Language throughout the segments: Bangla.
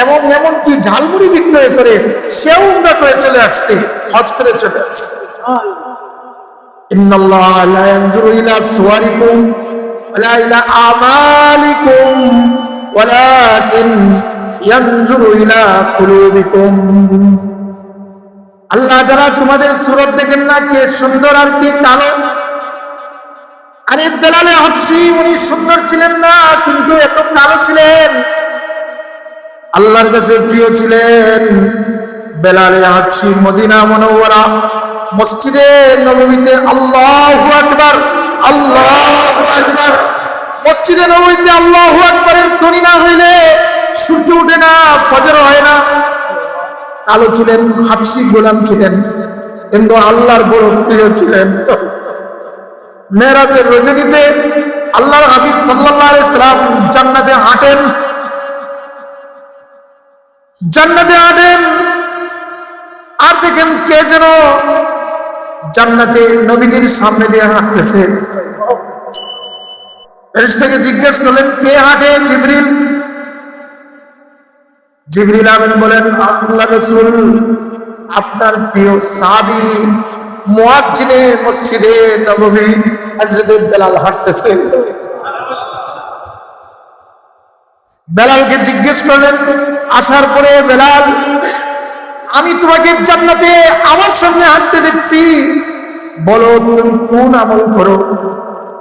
এবং এমনকি ঝালমুড়ি বিক্রয় করে সেও উমরা করে চলে আসছে, হজ করে চলে আসছে। ইন্নাল্লাহ লা ইয়ানজুরু ইলা সুওয়ারিকুম ওয়ালা ইলা আমালিকুম ওয়ালাকিন ইয়ানজুরু ইলা কুলুবিকুম। আল্লাহ যারা তোমাদের সুরত দেখেন না কে সুন্দর আর কে কালো। আরে বেলালে হাবশী উনি সুন্দর ছিলেন না, কিন্তু এত কালো ছিলেন, আল্লাহর কাছে প্রিয় ছিলেন। বেলালে হাবশী মদিনা মুনাওয়ারা মসজিদে নববীতে আল্লাহু আকবার, আল্লাহু আকবার, মসজিদে নববীতে আল্লাহু আকবারের ধ্বনি না হইলে সূর্য ওঠে না, ফজর হয় না। কালো ছিলেন, হাবশী গোলাম ছিলেন, কিন্তু আল্লাহর বড় প্রিয় ছিলেন। মেরাজের রজনীতে আল্লাহর হাবিব সাল্লাল্লাহু আলাইহি সাল্লাম জান্নাতে হাঁটেন, জান্নাতে হাঁটেন, আর দেখেন কে যেন জান্নাতে নবীজির সামনে দিয়ে হাঁটতেছে। ফেরেশতাকে জিজ্ঞেস করলেন কে হাঁটে? জিবরিল। জিবরিল আমিন বলেন আল্লাহ রাসূল আপনার প্রিয় সাহাবী মুয়াজ্জিনে মসজিদে নববী হযরত বেলাল হাঁটতেছে। বেলালকে জিজ্ঞেস করলেন আসার পরে, বেলাল আমি তোমাকে জান্নাতে আমার সামনে হাঁটতে দেখছি, বলো তুমি কোন আমল করো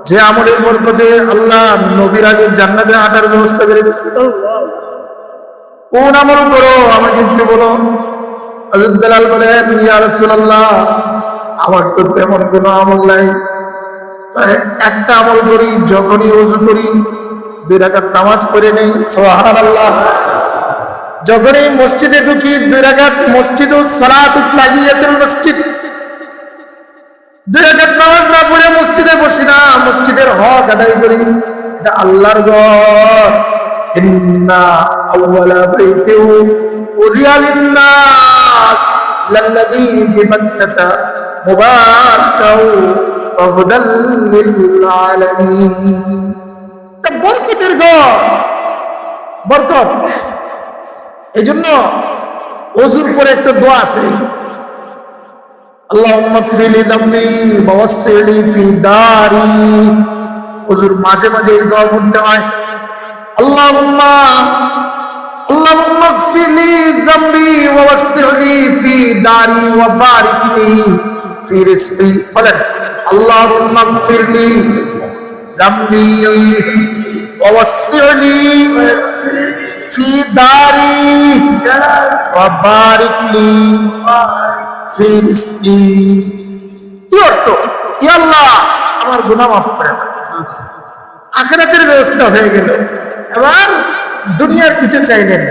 যে আমলের বরকতে আল্লাহ নবীর আগে জান্নাতে হাঁটার ব্যবস্থা করে দিয়েছিল? কোন আমল করো আমাকে একটু বলো। হযরত বেলাল বলেন ইয়া রাসূলুল্লাহ আমার তো তেমন কোনো আমল নাই, তবে একটা আমল করি, যখনই ওযু করি 2 রাকাত নামাজ পড়ে নেই। সুবহানাল্লাহ। যখনই মসজিদে ঢুকি 2 রাকাত মসজিদুস সালাতুত তাহিয়াতুল মসজিদ, 2 রাকাত নামাজ না পড়ে মসজিদে বসি না, মসজিদের হক আদায় করি। এটা আল্লাহর ঘর। ইন্না আউওয়ালা বাইতিউ উযিয়া লিন-নাস লাল্লাযী বিবাক্কাতা মুবারাকাও ওয়া হুদাল লিল-আলামিন। এটা বরকতের ঘর, বরকত। এইজন্য ওযুর পরে একটা দোয়া আছে, আল্লাহুম্মা গফিরলি যামবি ওয়া ওয়াসসি'লি ফি দারি। ওযুর মাঝে মাঝে এই দোয়া পড়তে হয়, আল্লাহুম্মা গফিরলি যামবি ওয়া ওয়াসসি'লি ফি দারি ওয়া বারিক লি ফি রিজকি। বলেন আল্লাহুম্মা গফিরলি যামবি ওয়া ওয়াসসি'লি ফি দারি ওয়া বারিক লি ফি রিজকি। কি অর্থ? ইয়া আল্লাহ আমার গুনাহ মাফ করে দাও। আখিরাতের ব্যবস্থা হয়ে গেল, এবার দুনিয়ার কিছু চাইলেন।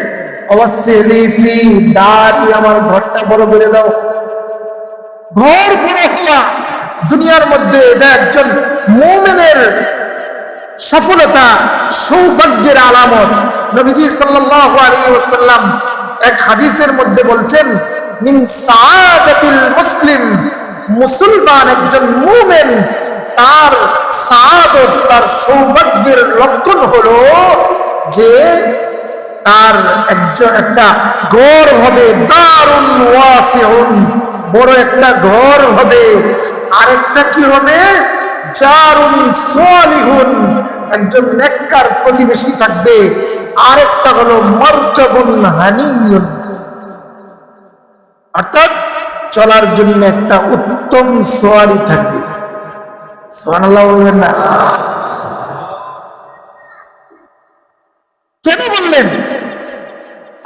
ওয়াসসি'লি ফি দারি আমার ঘরটা বড় করে দাও। ঘর বড় হওয়া দুনিয়ার মধ্যে এটা একজন মুমিনের সফলতা, সৌভাগ্যের আলামত। নবীজি সাল্লাল্লাহু আলাইহি ওয়াসাল্লাম এক হাদিসের মধ্যে বলছেন মিন সাআদাতিল মুসলিম, মুসলমান একজন মুমিন তার সাআদত, তার সৌভাগ্যের লক্ষণ হলো যে তার একটা ঘর হবে, দারুন ওয়াসিউন, বড় একটা ঘর হবে। আরেকটা কি হবে? জারুন সালিহুন, একজন নেককার প্রতিবেশী থাকবে। আরেকটা হলো মারকাবুন হানিয়ুন, অর্থাৎ চলার জন্য একটা উত্তম সওয়ারি থাকবে। সুবহানাল্লাহ বলবেন না? কেন বললেন?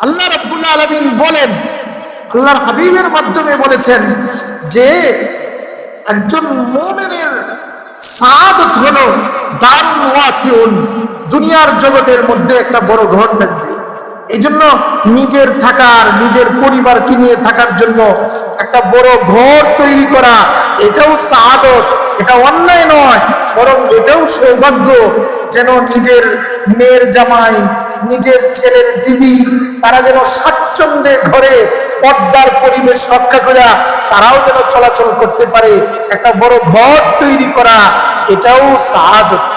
আল্লাহ রাব্বুল আলামিন বলেন, আল্লাহর হাবিবের মাধ্যমে বলেছেন যে একজন মুমিনের সাআদত হলো দারুন ওয়াসিউন, দুনিয়ার জগতের মধ্যে একটা বড় ঘর থাকবে। এই জন্য নিজের থাকার, নিজের পরিবারকে নিয়ে থাকার জন্য একটা বড় ঘর তৈরি করা, এটাও সাআদত, এটা অন্যায় নয়, বরং এটাও সৌভাগ্য। যেন নিজের মেয়ের জামাই, নিজের ছেলের বিবি, তারা যেন স্বাচ্ছন্দ্যে ঘরে পর্দার পরিবেশ রক্ষা করা তারাও যেন চলাচল করতে পারে, একটা বড় ঘর তৈরি করা, এটাও সাআদত।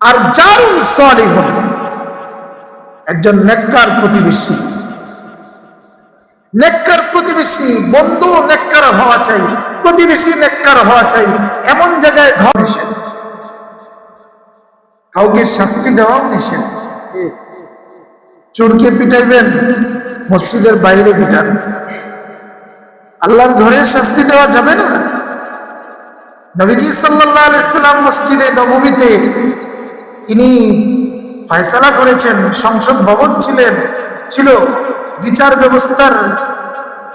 আর জারুন সালিহুন, একজন নেককার প্রতিবেশী, নেককার প্রতিবেশী, বন্ধু নেককার হওয়া চাই, প্রতিবেশী নেককার হওয়া চাই, এমন জায়গায় ঘর নিষেধ, কাউকে শাস্তি দেওয়াও নিষেধ। চোরকে পিটাইবেন, মসজিদের বাইরে পিটান, আল্লাহর ঘরে শাস্তি দেওয়া যাবে না। নবীজি সাল্লাল্লাহু আলাইহি সাল্লাম মসজিদে নববীতে তিনি ফয়সালা করেছেন, সংসদ ভবন ছিল, বিচার ব্যবস্থার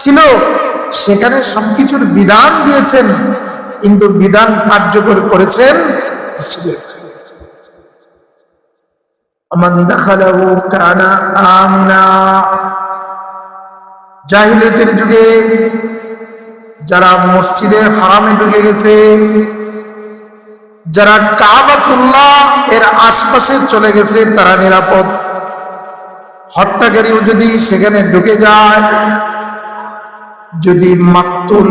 ছিল, সেখানে সবকিছুর বিধান দিয়েছেন, কিন্তু বিধান কার্যকর করেছেন মসজিদের। মান দাখালাহু কানা আমিনা। জাহিলিয়াতের যুগে যারা মসজিদে হারামে ঢুকে গেছে, যারা কাবাতুল্লাহ এর আশপাশে চলে গেছে, তারা নিরাপদ। হত্যাকারীও যদি সেখানে ঢুকে যায়, যদি মাকতুল,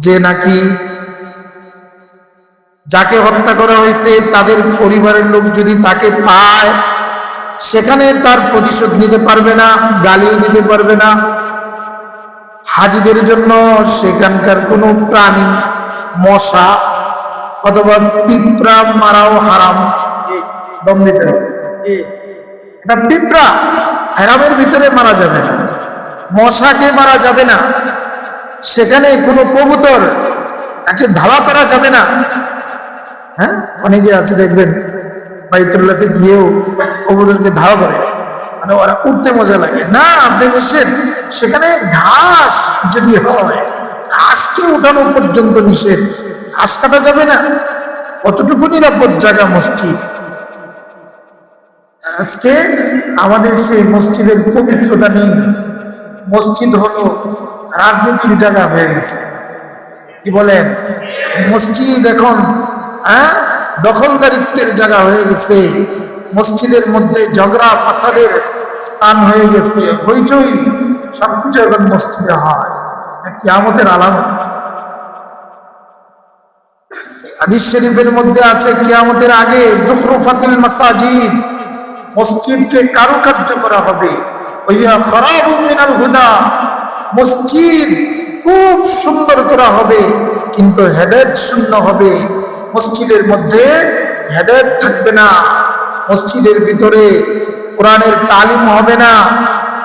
যে নাকি যাকে হত্যা করা হয়েছে তাদের পরিবারের লোক যদি তাকে পায়, সেখানে তার প্রতিশোধ নিতে পারবে না, গালিও দিতে পারবে না। হাজিদের জন্য সেখানকার কোনো প্রাণী, মশা অথবা পিঁপড়া মারাও হারাম, দম দিতে হবে। এটা পিঁপড়া হারামের ভিতরে মারা যাবে না, মশাকে মারা যাবে না, সেখানে কোনো কবুতর তাকে ধাওয়া করা যাবে না। হ্যাঁ, অনেকে আছে দেখবেন বাইতুল্লাহতে গিয়েও কবুতরকে ধাওয়া করে, মানে ওরা উঠতে মজা লাগে না, আপনি নিষেধ। সেখানে ঘাস যদি হয়, ঘাসকে উঠানো পর্যন্ত নিষেধ, ঘাস কাটা যাবে না, কতটুকু নিরাপদ জায়গা মসজিদ। আজকে আমাদের সেই মসজিদের পবিত্রতা নেই, মসজিদ হলো রাজনীতির জায়গা হয়ে গেছে। কি বলেন? মসজিদ এখন দখলদারিত্বের জায়গা হয়ে গেছে, মসজিদের মধ্যে ঝগড়া ফাসাদের স্থান হয়ে গেছে, হইচই সবকিছু এখন মসজিদে হয়, কিয়ামতের আলামত। হাদিস শরীফের মধ্যে আছে কিয়ামতের আগে যুখরুফাতিল মাসাজিদ, মসজিদকে কারুকার্য করা হবে, ওয়া খারাবুম মিনাল হুদা, মসজিদ খুব সুন্দর করা হবে কিন্তু হেদায়েত শূন্য হবে। মসজিদের মধ্যে হেদায়েত থাকবে না, মসজিদের ভিতরে কোরআনের তালিম হবে না,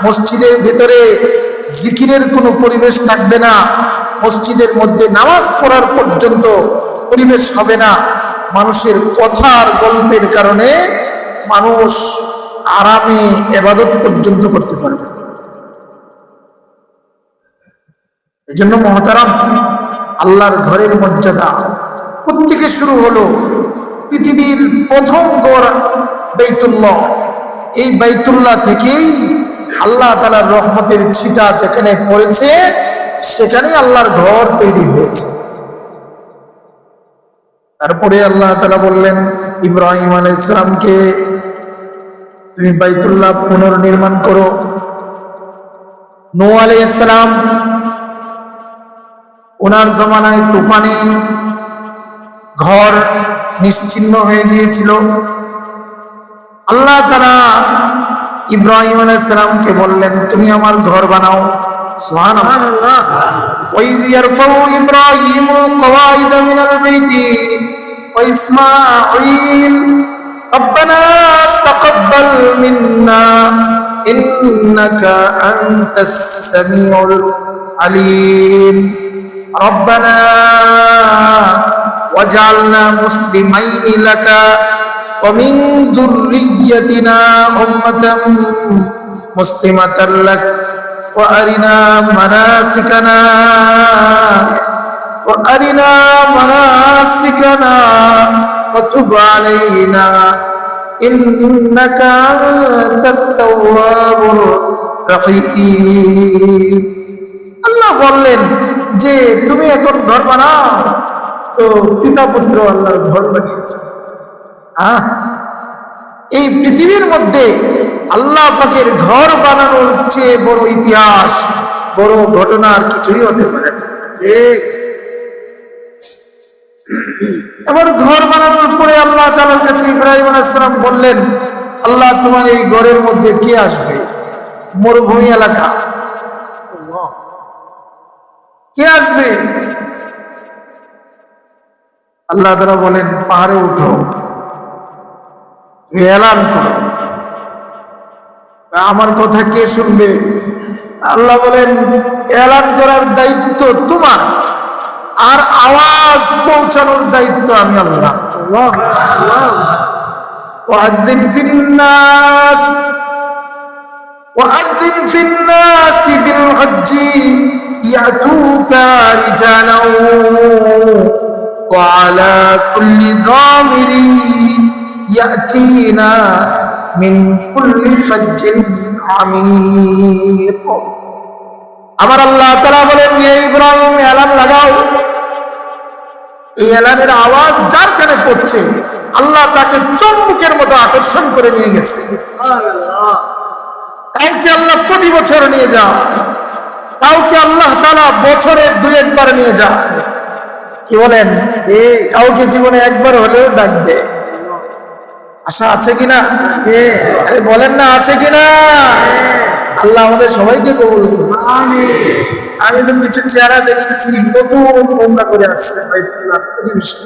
মসজিদের ভিতরে জিকিরের কোনো পরিবেশ থাকবে না, মসজিদের মধ্যে নামাজ পড়ার পর্যন্ত পরিবেশ হবে না। মানুষের কথার গল্পের কারণে মানুষ আরামে ইবাদত পর্যন্ত করতে পারবে। এই জন্য মহতারাম, আল্লাহর ঘরের মর্যাদা প্রত্যেকে শুরু হলো পৃথিবীর প্রথম গড় বাইতুল্লাহ। এই বাইতুল্লাহ থেকেই আল্লাহ তাআলার রহমতের ছিটা যেখানে পড়েছে, সেখানে আল্লাহর ঘর তৈরি হয়েছে। তারপরে আল্লাহ তাআলা বললেন ইব্রাহিম আলাইহিস সালামকে, তুমি বাইতুল্লাহ পুনর্নির্মাণ করো। নূহ আলাইহিস সালাম, ওনার জামানায় তুফানে ঘর নিশ্চিহ্ন হয়ে গিয়েছিল। আল্লাহ তাআলা ইব্রাহিম আলাইহিস সালামকে বললেন, তুমি আমার ঘর বানাও। সুবহানাল্লাহ। ওয়াইয ইয়ারফাউ ইব্রাহিমুল কওয়াইদা মিনাল বাইতি ওয়া ইসমাঈল রব্বানা তাকাব্বাল মিন্না ইন্নাকা আনতাস সামিউল আলিম রব্বানা ওয়াজআলনা মুসলিমাইনি লাকা ওয়া মিন যুররিয়্যাতিনা উম্মাতান মুসলিমাতান লাক ওয়া আরিনা মানাসিকানা ওয়া তুব আলাইনা ইন্নাকা আনতাত তাওয়াবুর রহিম। আল্লাহ বললেন যে তুমি এখন ঘর বানাও। তো পিতা পুত্র আল্লাহর ঘর বানিয়েছে। এই পৃথিবীর মধ্যে আল্লাহ পাকের ঘর বানানোর চেয়ে বড় ইতিহাস, বড় ঘটনা আর কিছুই হতে পারে না। ঠিক। এবার ঘর বানানোর পরে আল্লাহ তাআলার কাছে ইব্রাহিম আলাইহিস সালাম বললেন, আল্লাহ তোমার এই ঘরের মধ্যে কে আসবে? মরুভূমি এলাকা, কে আসবে? আল্লাহ তাআলা বলেন পাহাড়ে উঠো, এলান করো। আমার কথা কে শুনবে? আল্লাহ বলেন এলান করার দায়িত্ব তোমার, আর আওয়াজ পৌঁছানোর দায়িত্ব আমি আল্লাহ। ওয়াযিন ফিন্নাস وأذن في الناس بالحج يأتوك رجالا وعلى كل ضامر يأتينا من كل فج عميق। আমার আল্লাহ তাআলা বলেন হে ইব্রাহিম এলান লাগাও। এই এলানের আওয়াজ যার কানে পড়ছে আল্লাহ তাকে চুম্বকের মতো আকর্ষণ করে নিয়ে গেছে। সুবহানাল্লাহ। কাউকে আল্লাহ প্রতি বছর নিয়ে যা, কাউকে আল্লাহ তাআলা বছরে 2 একবার নিয়ে যা। কি বলেন? কাউকে জীবনে একবার হলেও ডাক দে। আশা আছে কিনা? আরে বলেন না আছে কিনা? আল্লাহ আমাদের সবাইকে কবুল করুন। আমিন। আমি তো কিছু চেহারা দেখতেছি নতুন উমরা করে আসছে বাইতুল্লাহ প্রতিবেশী।